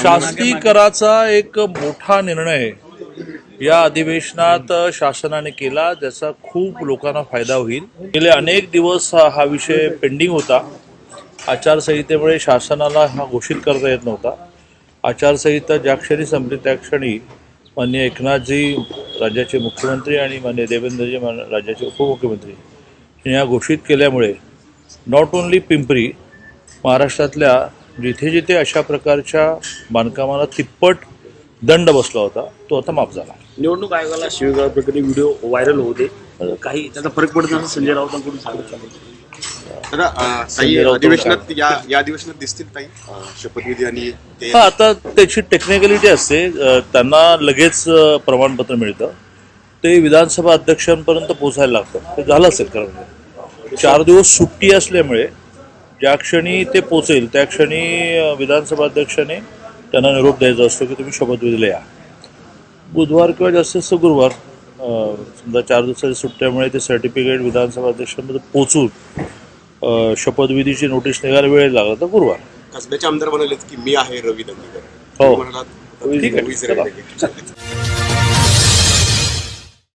शास्ती कराचा एक मोठा निर्णय या अधिवेशनात शासनाने केला, ज्याचा खूप लोकांना फायदा होईल. गेले अनेक दिवस हा विषय पेंडिंग होता. आचारसंहितेमुळे शासनाला हा घोषित करता येत नव्हता. आचारसंहिता ज्या क्षणी संपली त्या क्षणी माननीय एकनाथजी राज्याचे मुख्यमंत्री आणि माननीय देवेंद्रजी राज्याचे उपमुख्यमंत्री यांनी हा घोषित केल्यामुळे नॉट ओन्ली पिंपरी, महाराष्ट्रातल्या जिथे जिथे अशा प्रकारच्या बांधकामाला तिप्पट दंड बसला होता तो आता माफ झाला. निवडणूक आयोगाला शिवीगाळ प्रकरणी व्हिडिओ व्हायरल होते, काही त्याचा फरक पडत असं संजय राऊतांकडून सांगितलं. अधिवेशनात या अधिवेशनात दिसतील काही शपथविधी आणि आता त्याची टेक्निकॅलिटी असते. त्यांना लगेच प्रमाणपत्र मिळतं, ते विधानसभा अध्यक्षांपर्यंत पोहोचायला लागतं. ते झालं असेल, कारण 4 दिवस सुट्टी असल्यामुळे ज्या क्षणी ते पोचेल त्या क्षणी विधानसभा अध्यक्षाने त्यांना निरोप द्यायचा असतो की तुम्ही शपथविधीला या. बुधवार किंवा जास्तीत जास्त गुरुवार, समजा 4 दिवसाच्या सुट्ट्यामुळे ते सर्टिफिकेट विधानसभा अध्यक्षांमध्ये पोचून शपथविधीची नोटीस निघायला वेळ लागला तर गुरुवार. कसब्याचे आमदार म्हणाले की मी आहे रवी दंगेकर. हो, ठीक आहे.